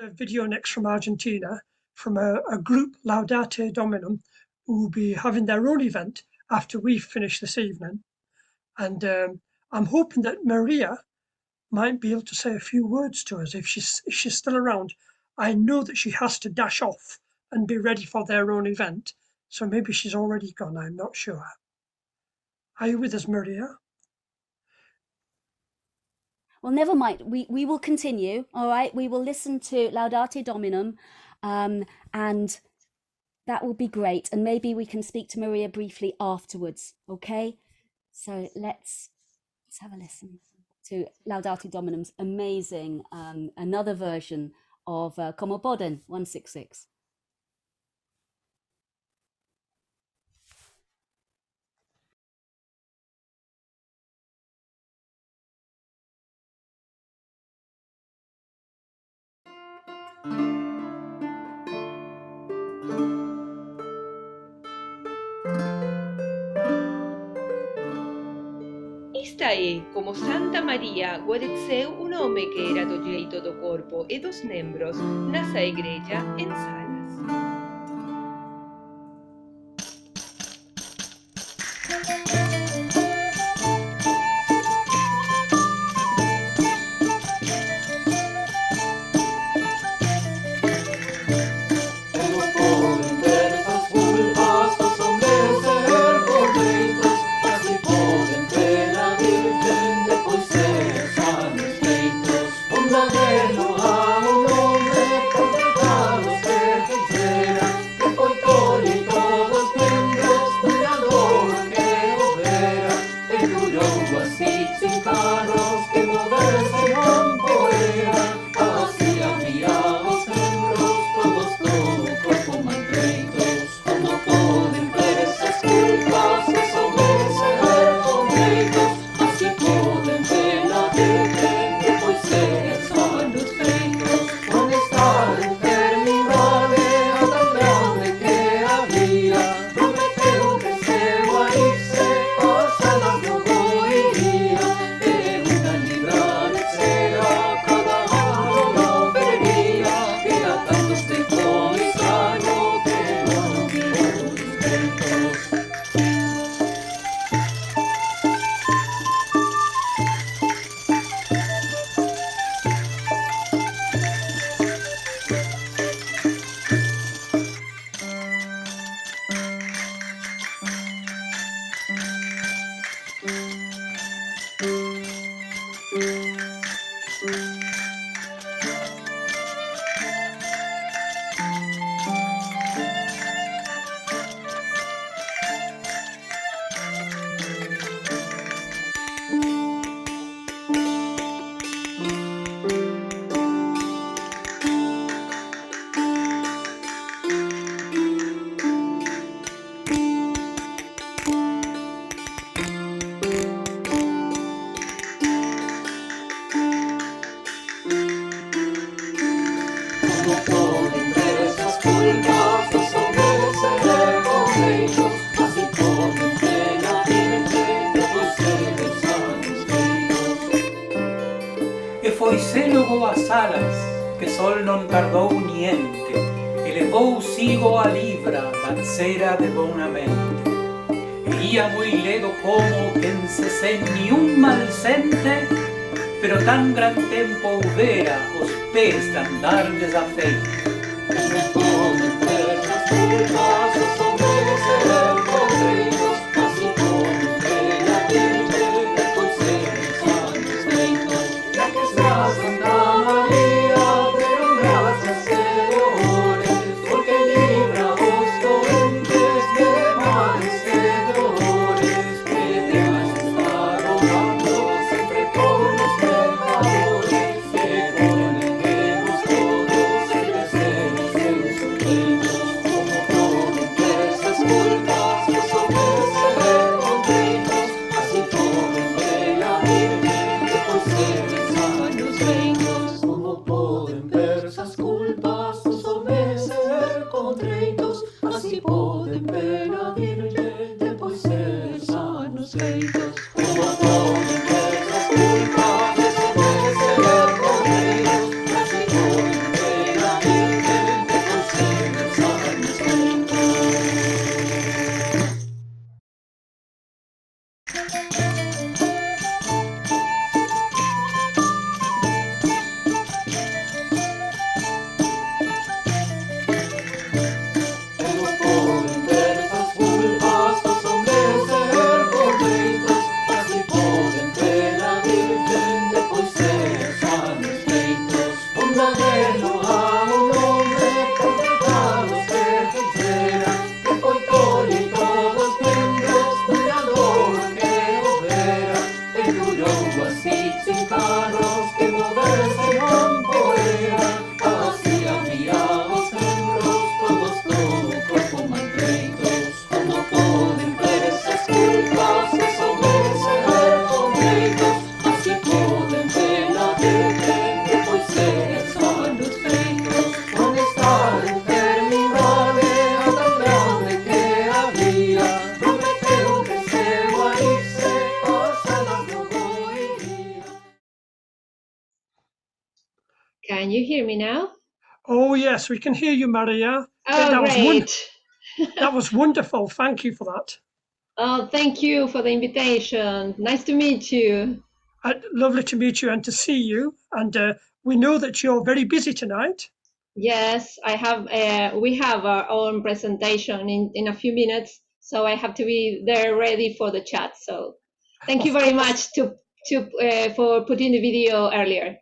a video next from Argentina, from a group, Laudate Dominum, who will be having their own event after we finish this evening. And I'm hoping that Maria might be able to say a few words to us if she's still around. I know that she has to dash off and be ready for their own event, so maybe she's already gone, I'm not sure. Are you with us, Maria? Well, never mind. We will continue, all right? We will listen to Laudate Dominum, and that will be great. And maybe we can speak to Maria briefly afterwards, okay? So let's have a listen to Laudate Dominum's amazing, another version of Como Poden 166. Esta é, como Santa Maria, guarezeu un home que era do direito do corpo e dos membros nasa igreja en Salas. Salas, que sol non tardou niente, e levou sigo a libra dancera de bona mente. E ia moi ledo como quen se sen ni un mal sente, pero tan gran tempo houbera os pés de andarlles a feito. cielo a un hombre con pecados que pusiera, que por Coria y todos miembros fundador que obera, que murió así sin carros que moverse campo era, así habría los miembros todos todo cuerpo maltreitos, como poden presas culpas desobedecer con ellos, así poden ver la gente que pois seres son los feitos, con esta enfermidade a tan grande que había, prometeu que se guarice, pasadas no moriría. Can you hear me now? Oh, yes, we can hear you, Maria. Oh, That was great. that was wonderful. Thank you for that. Oh, thank you for the invitation. Nice to meet you. Lovely to meet you and to see you. And we know that you're very busy tonight. Yes, I have. We have our own presentation in a few minutes, so I have to be there ready for the chat. So, thank you Of very course. much for putting the video earlier.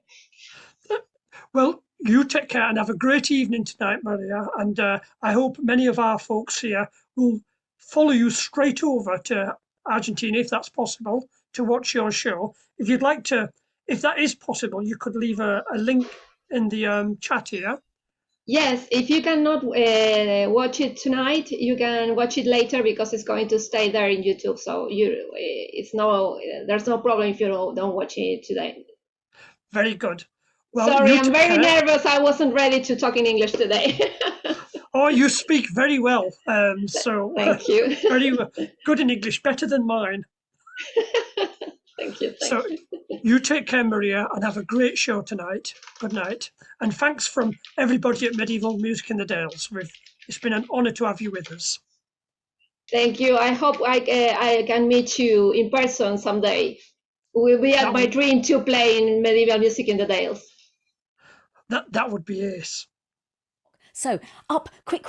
Well, you take care and have a great evening tonight, Maria. And I hope many of our folks here will follow you straight over to Argentina, if that's possible, to watch your show. If you'd like to, if that is possible, you could leave a link in the chat here. Yes, if you cannot watch it tonight, you can watch it later because it's going to stay there in YouTube. So there's no problem if you don't watch it today. Very good. Well, Sorry, you I'm take very care. nervous. I wasn't ready to talk in English today. Oh, you speak very well. So Thank you. very good in English, better than mine. Thank you. So you take care, Maria, and have a great show tonight. Good night. And thanks from everybody at Medieval Music in the Dales. It's been an honour to have you with us. Thank you. I hope I can meet you in person someday. It will be at my dream to play in Medieval Music in the Dales. That would be ace. So up, quick.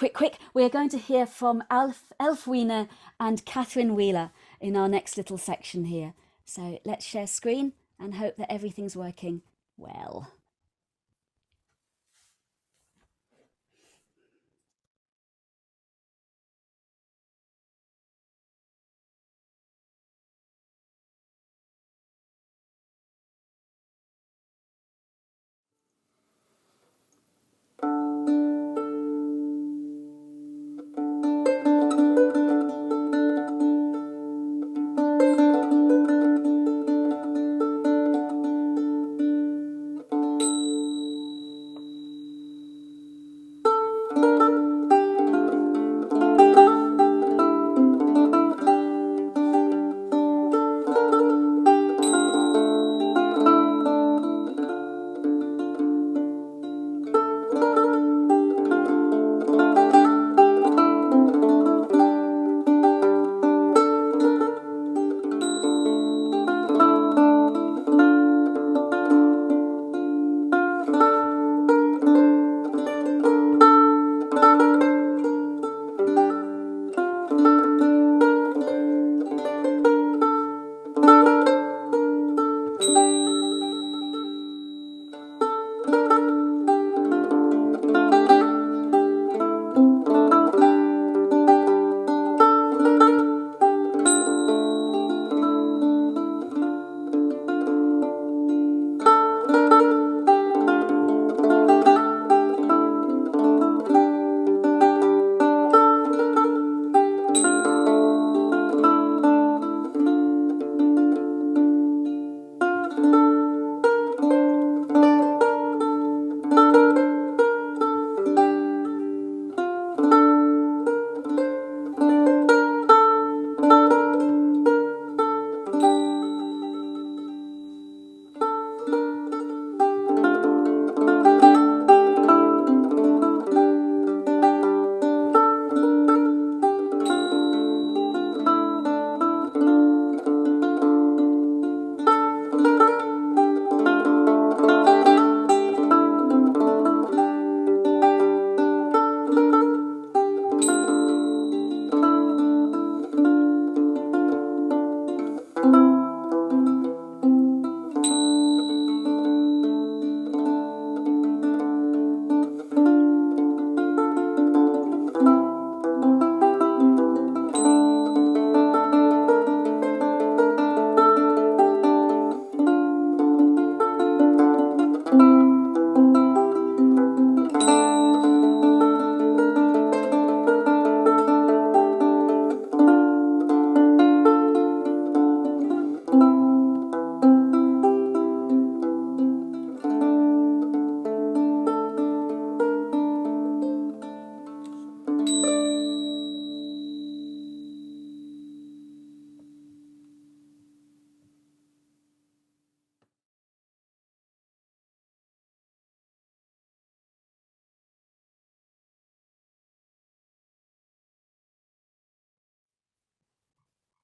We're going to hear from Aelfwine and Kathryn Wheeler in our next little section here. So let's share screen and hope that everything's working well.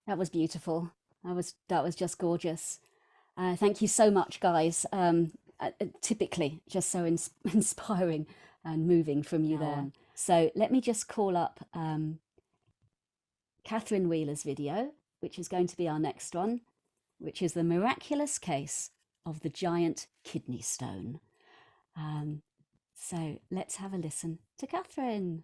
That was beautiful. That was just gorgeous. Thank you so much, guys. Typically, just so inspiring and moving from you there. So let me just call up Kathryn Wheeler's video, which is going to be our next one, which is the miraculous case of the giant kidney stone. So let's have a listen to Kathryn.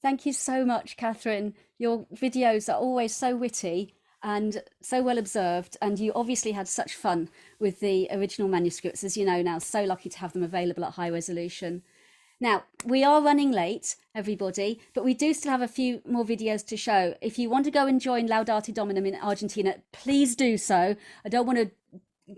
Thank you so much, Kathryn. Your videos are always so witty and so well observed, and you obviously had such fun with the original manuscripts, as you know now. So lucky to have them available at high resolution. Now, we are running late, everybody, but we do still have a few more videos to show. If you want to go and join Laudate Dominum in Argentina, please do so. I don't want to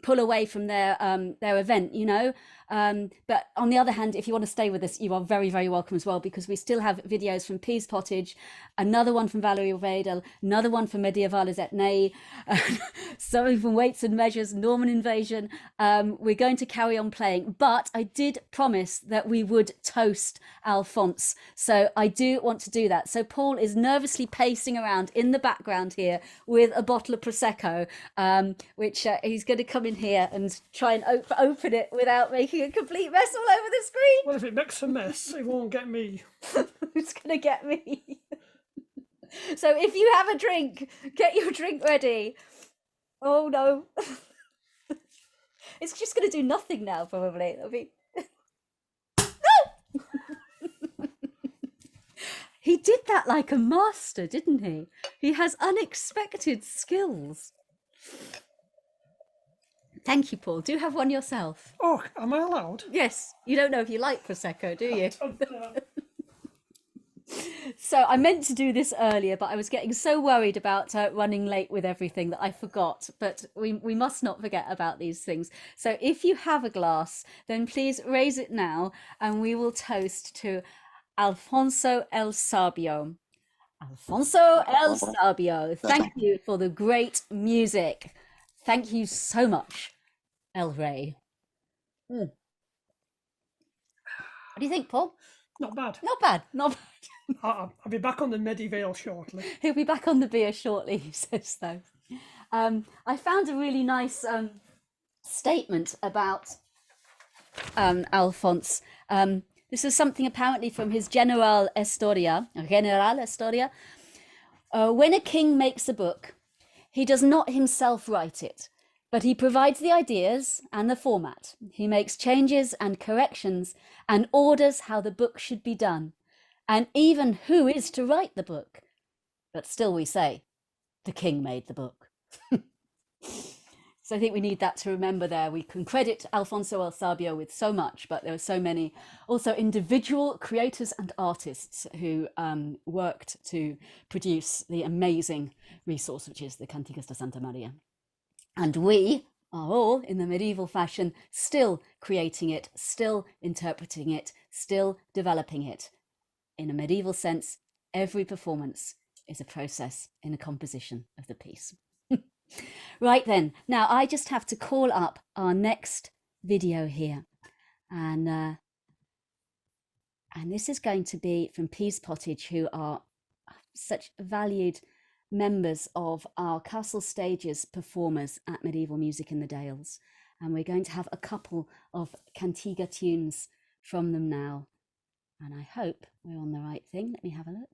pull away from their event, you know. But on the other hand, if you want to stay with us, you are very, very welcome as well, because we still have videos from Pease, Pottage, another one from Valerie Wedel, another one from Medievales Aetnei, something from Weights and Measures, Norman Invasion. We're going to carry on playing, but I did promise that we would toast Alphonse. So I do want to do that. So Paul is nervously pacing around in the background here with a bottle of Prosecco, which he's going to come in here and try and open it without making a complete mess all over the screen. Well, if it makes a mess, it won't get me. It's going to get me. So if you have a drink, get your drink ready. Oh no. It's just going to do nothing now, probably. It'll be... No! He did that like a master, didn't he? He has unexpected skills. Thank you, Paul. Do have one yourself. Oh, am I allowed? Yes. You don't know if you like Prosecco, do you? So I meant to do this earlier, but I was getting so worried about running late with everything that I forgot. But we must not forget about these things. So if you have a glass, then please raise it now, and we will toast to Alfonso el Sabio. Alfonso el Sabio, thank you for the great music. Thank you so much, El Rey. What do you think, Paul? Not bad. Not bad, not bad. I'll be back on the medieval shortly. He'll be back on the beer shortly, he says, though. I found a really nice statement about Alphonse. This is something apparently from his General Historia. When a king makes a book, he does not himself write it, but he provides the ideas and the format. He makes changes and corrections and orders how the book should be done, and even who is to write the book. But still we say, the king made the book. So I think we need that to remember there. We can credit Alfonso el Sabio with so much, but there are so many also individual creators and artists who worked to produce the amazing resource, which is the Cantigas de Santa Maria. And we are all, in the medieval fashion, still creating it, still interpreting it, still developing it. In a medieval sense, every performance is a process in a composition of the piece. Right then, now I just have to call up our next video here, and this is going to be from Pease Pottage, who are such valued members of our Castle Stages performers at Medieval Music in the Dales, and we're going to have a couple of Cantiga tunes from them now, and I hope we're on the right thing. Let me have a look.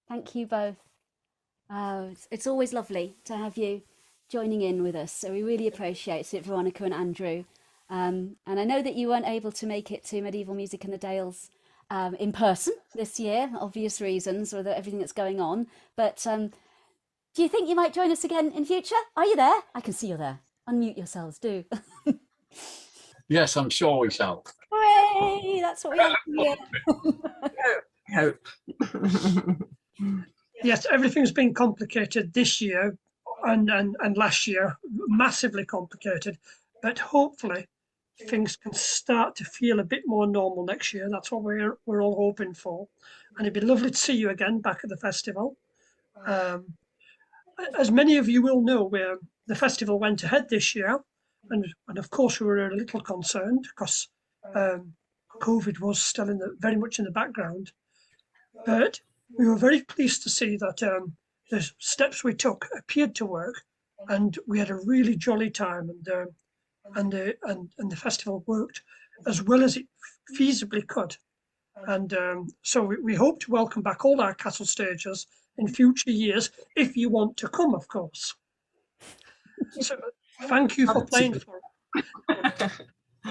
Thank you both. It's always lovely to have you joining in with us. So we really appreciate it, Veronica and Andrew. And I know that you weren't able to make it to Medieval Music in the Dales in person this year, obvious reasons, with everything that's going on. But do you think you might join us again in future? Are you there? I can see you're there. Unmute yourselves, do. Yes, I'm sure we shall. Hooray! That's what we like to hear. Hope. Yes, everything's been complicated this year and last year, massively complicated. But hopefully things can start to feel a bit more normal next year. That's what we're all hoping for. And it'd be lovely to see you again back at the festival. As many of you will know, the festival went ahead this year, and of course we were a little concerned because COVID was still very much in the background. But we were very pleased to see that the steps we took appeared to work, and we had a really jolly time, and the festival worked as well as it feasibly could. And so we hope to welcome back all our castle stagers in future years, if you want to come, of course. So thank you for playing for us.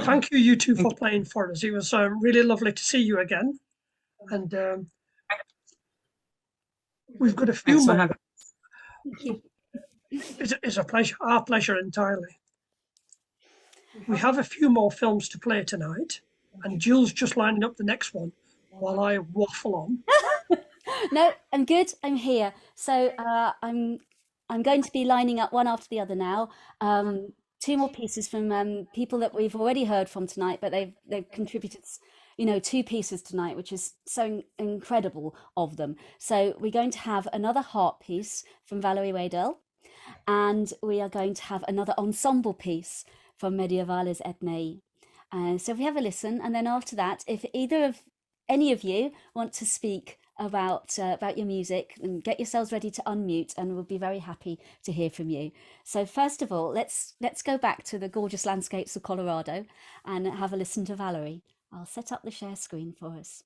Thank you, you two, for playing for us. It was really lovely to see you again. And we've got a few more. Thank you. It's a pleasure, our pleasure entirely. We have a few more films to play tonight, and Jill's just lining up the next one while I waffle on. No, I'm good. I'm here. So I'm going to be lining up one after the other now. Two more pieces from people that we've already heard from tonight, but they've contributed, two pieces tonight, which is so incredible of them. So we're going to have another harp piece from Valerie Wedel, and we are going to have another ensemble piece from Medievales Aetnei. So if we have a listen, and then after that, if any of you want to speak about your music, and get yourselves ready to unmute, and we'll be very happy to hear from you. So first of all, let's go back to the gorgeous landscapes of Colorado and have a listen to Valerie. I'll set up the share screen for us.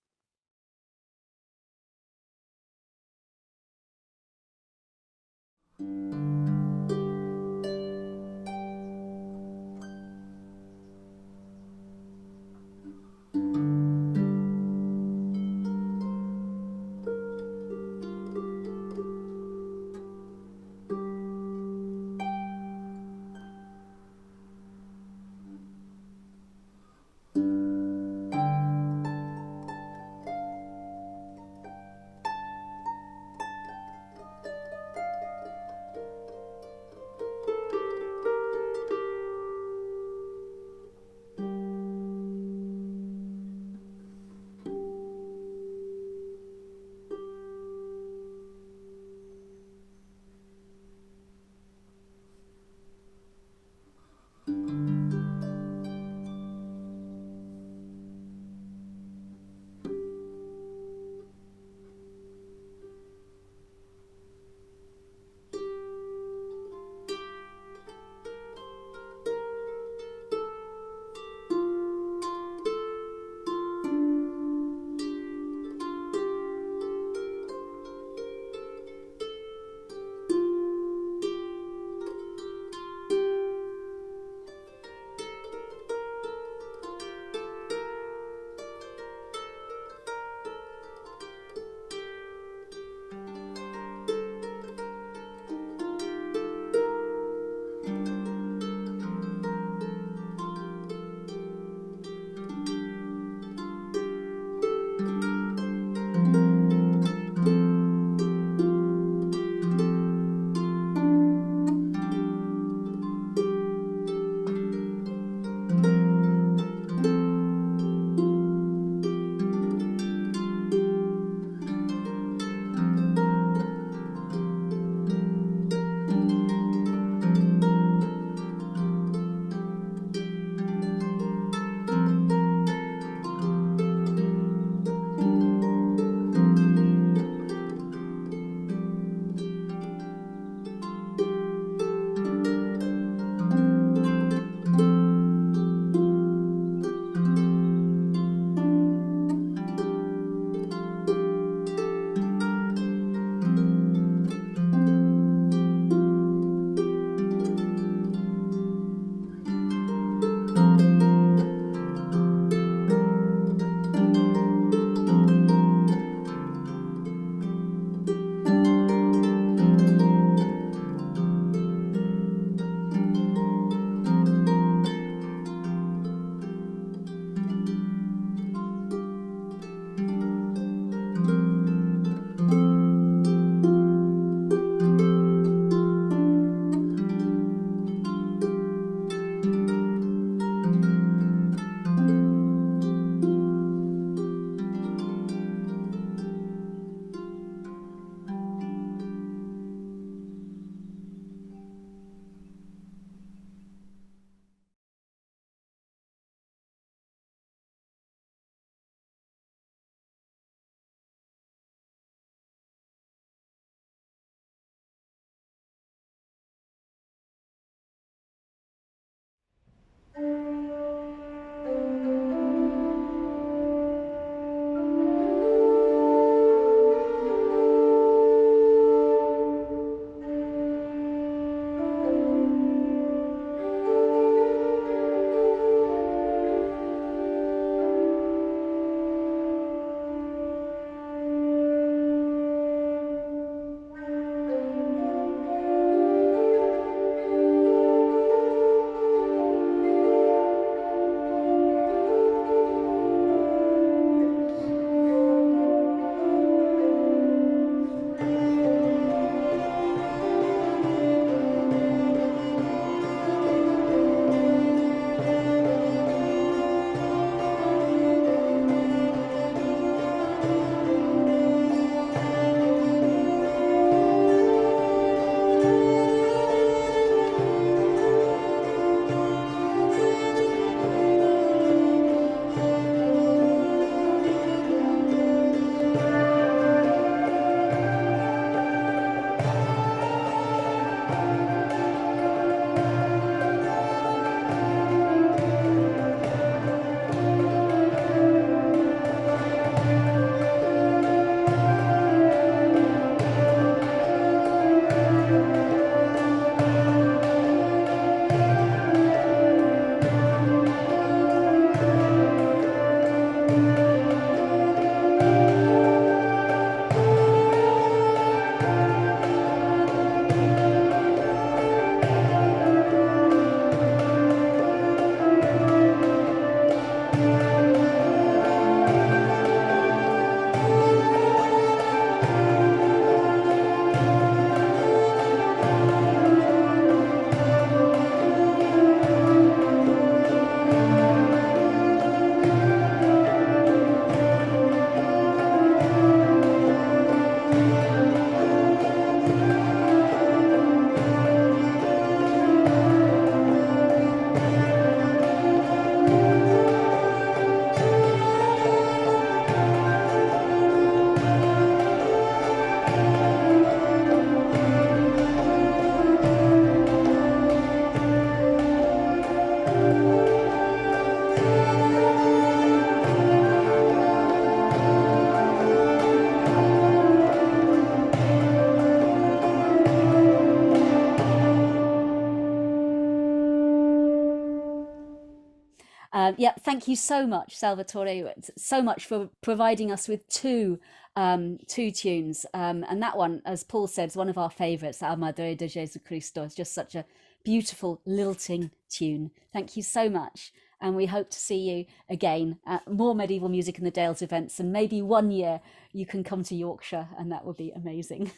Yeah, thank you so much, Salvatore, so much for providing us with two tunes. And that one, as Paul said, is one of our favorites, Al Madre de Jesucristo. It's just such a beautiful lilting tune. Thank you so much. And we hope to see you again at more Medieval Music in the Dales events. And maybe one year you can come to Yorkshire, and that would be amazing.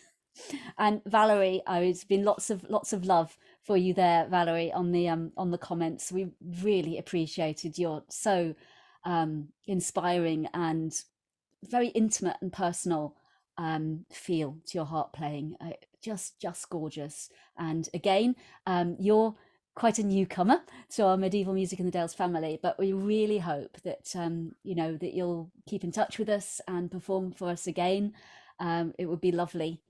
And Valerie, it's been lots of love for you there, Valerie, on the comments. We really appreciated your so inspiring and very intimate and personal feel to your harp playing. Just gorgeous. And again, you're quite a newcomer to our Medieval Music in the Dales family, but we really hope that that you'll keep in touch with us and perform for us again. It would be lovely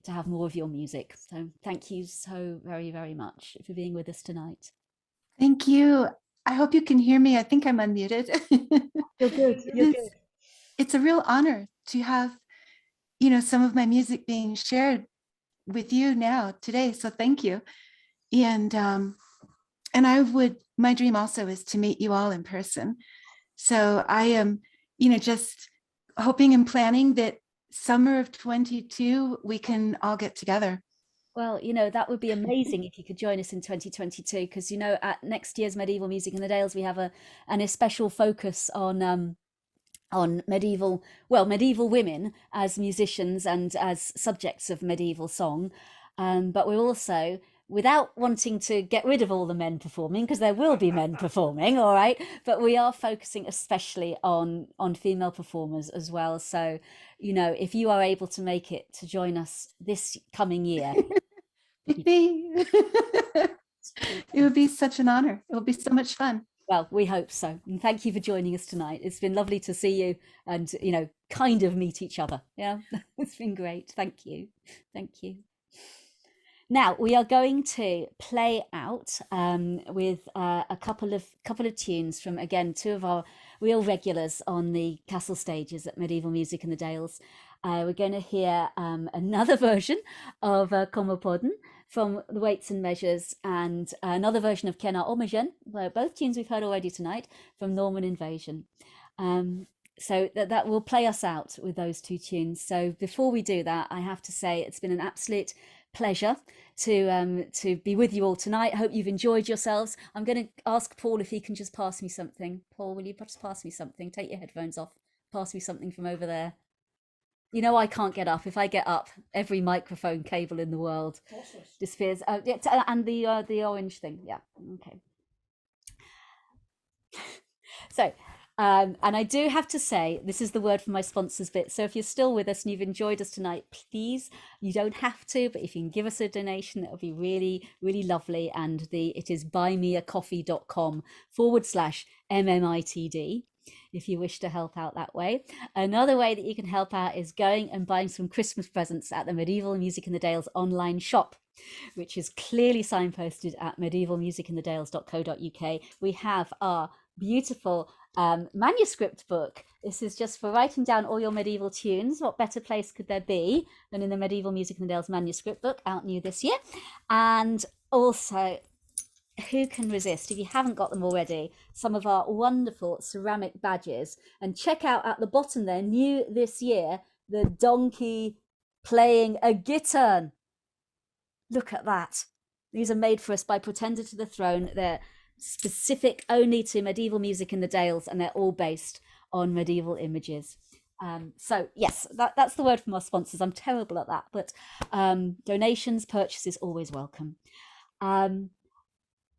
to have more of your music. So thank you so very, very much for being with us tonight. Thank you. I hope you can hear me. I think I'm unmuted. You're good. You're good. It's a real honor to have, some of my music being shared with you now today. So thank you. And my dream also is to meet you all in person. So I am, just hoping and planning that summer of 22 we can all get together. Well, that would be amazing if you could join us in 2022, because at next year's Medieval Music in the Dales we have a special focus on medieval women as musicians and as subjects of medieval song, but we're also, without wanting to get rid of all the men performing, because there will be men performing, all right, but we are focusing especially on female performers as well. So if you are able to make it to join us this coming year, it would be such an honor. It will be so much fun. Well, we hope so. And thank you for joining us tonight. It's been lovely to see you and kind of meet each other. Yeah, it's been great. Thank you. Now we are going to play out with a couple of tunes from, again, two of our real regulars on the castle stages at Medieval Music in the Dales. We're going to hear another version of Como Podden from the Weights and Measures, and another version of Kenna Omagen, both tunes we've heard already tonight, from Norman Invasion. So that will play us out with those two tunes. So before we do that, I have to say it's been an absolute pleasure to be with you all tonight. I hope you've enjoyed yourselves. I'm going to ask Paul if he can just pass me something. Paul, will you just pass me something? Take your headphones off. Pass me something from over there. I can't get up. If I get up, every microphone cable in the world disappears. And the orange thing. Yeah. Okay. So, and I do have to say, this is the word from my sponsors bit. So if you're still with us and you've enjoyed us tonight, please, you don't have to, but if you can give us a donation, that would be really, really lovely. And it is buymeacoffee.com/MMITD. if you wish to help out that way. Another way that you can help out is going and buying some Christmas presents at the Medieval Music in the Dales online shop, which is clearly signposted at medievalmusicindthedales.co.uk. We have our beautiful manuscript book. This is just for writing down all your medieval tunes. What better place could there be than in the Medieval Music in the Dales manuscript book, out new this year? And also, who can resist, if you haven't got them already, some of our wonderful ceramic badges. And check out at the bottom there, new this year, the donkey playing a gittern. Look at that. These are made for us by Pretender to the Throne. They're specific only to medieval music in the Dales, and they're all based on medieval images. So yes, that's the word from our sponsors. I'm terrible at that, but donations, purchases, always welcome.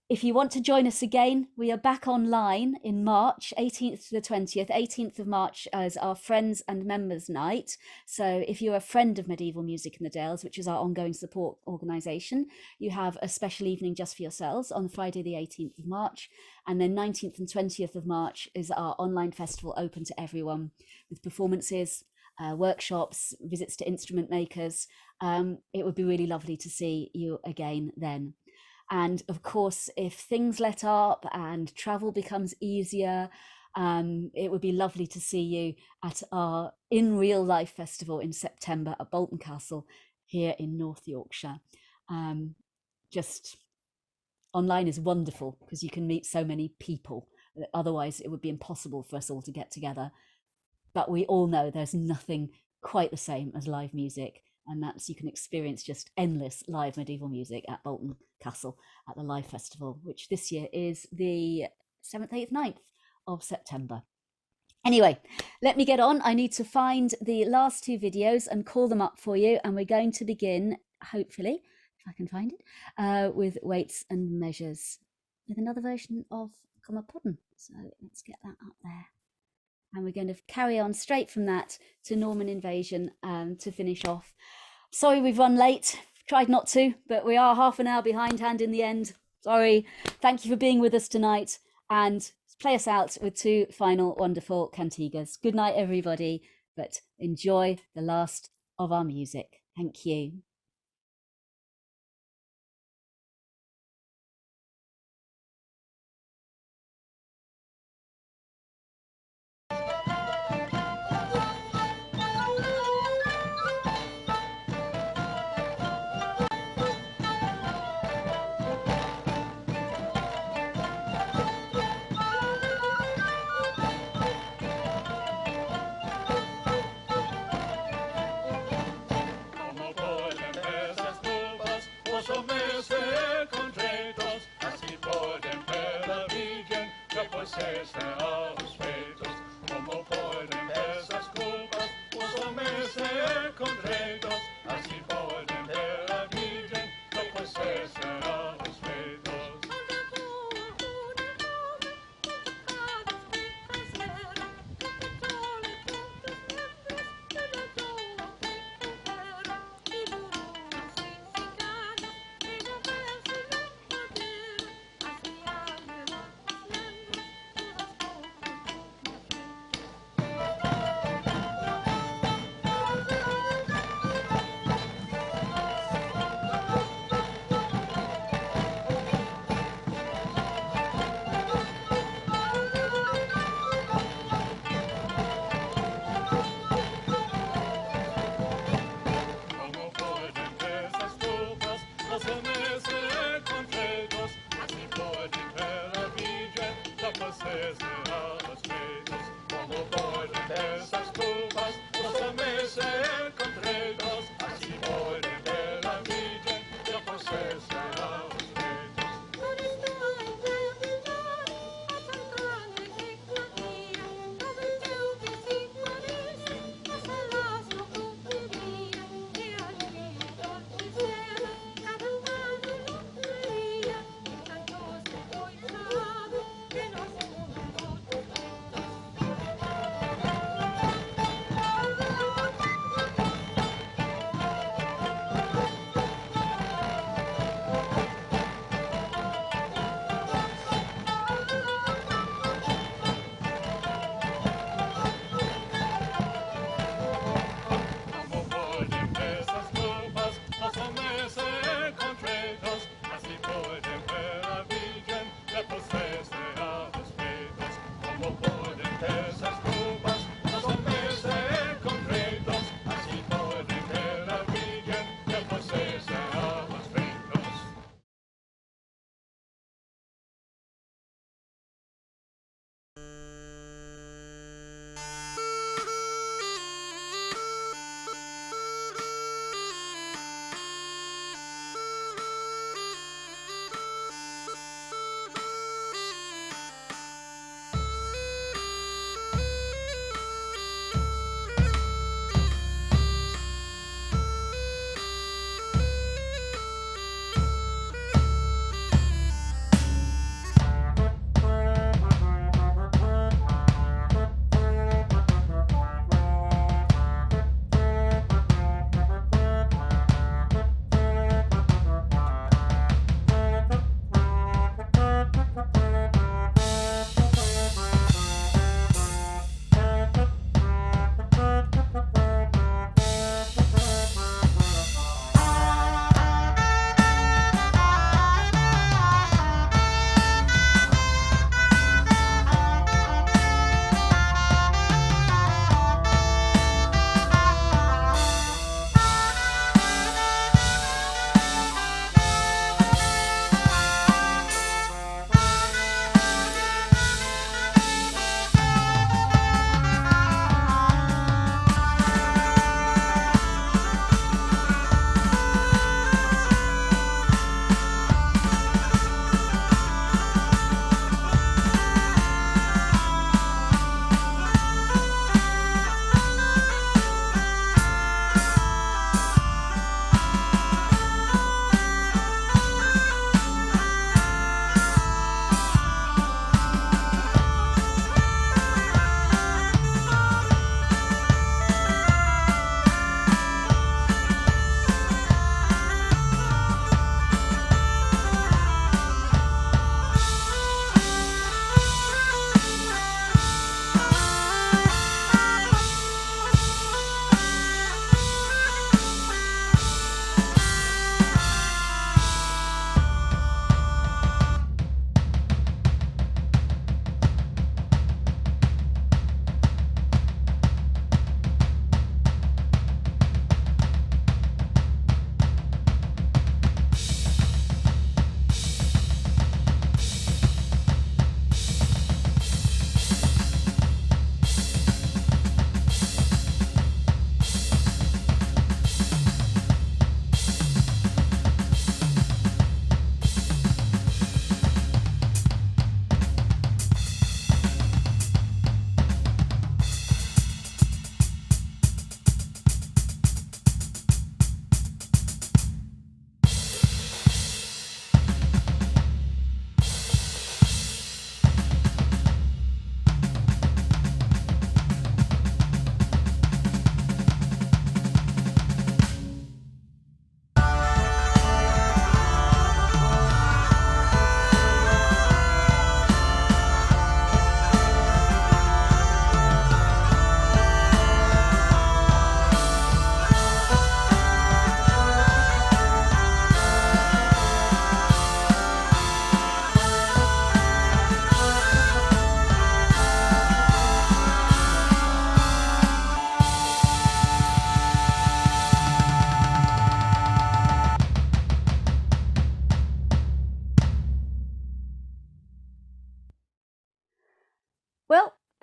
If you want to join us again, we are back online in March, 18th to the 20th. 18th of March as our Friends and Members Night. So if you're a friend of Medieval Music in the Dales, which is our ongoing support organisation, you have a special evening just for yourselves on Friday the 18th of March. And then 19th and 20th of March is our online festival open to everyone, with performances, workshops, visits to instrument makers. It would be really lovely to see you again then. And of course, if things let up and travel becomes easier, it would be lovely to see you at our In Real Life festival in September at Bolton Castle here in North Yorkshire. Just online is wonderful because you can meet so many people Otherwise, it would be impossible for us all to get together. But we all know there's nothing quite the same as live music, and that's you can experience just endless live medieval music at Bolton Castle at the Live Festival, which this year is the 7th, 8th, 9th of September. Anyway, let me get on. I need to find the last two videos and call them up for you, and we're going to begin, hopefully, if I can find it, with weights and measures with another version of Comma Puddin'. So let's get that up there. And we're going to carry on straight from that to Norman Invasion to finish off. Sorry we've run late. Tried not to, but we are half an hour behindhand in the end. Sorry. Thank you for being with us tonight. And play us out with two final wonderful cantigas. Good night, everybody. But enjoy the last of our music. Thank you.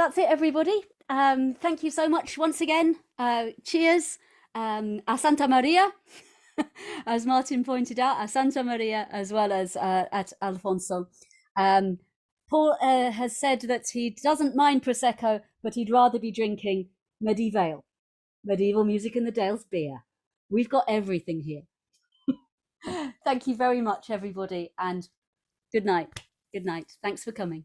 that's it, everybody. Thank you so much once again. Cheers. A Santa Maria, as Martin pointed out, a Santa Maria, as well as at Alfonso. Paul has said that he doesn't mind Prosecco, but he'd rather be drinking medieval music in the Dales beer. We've got everything here. Thank you very much, everybody, and good night. Good night. Thanks for coming.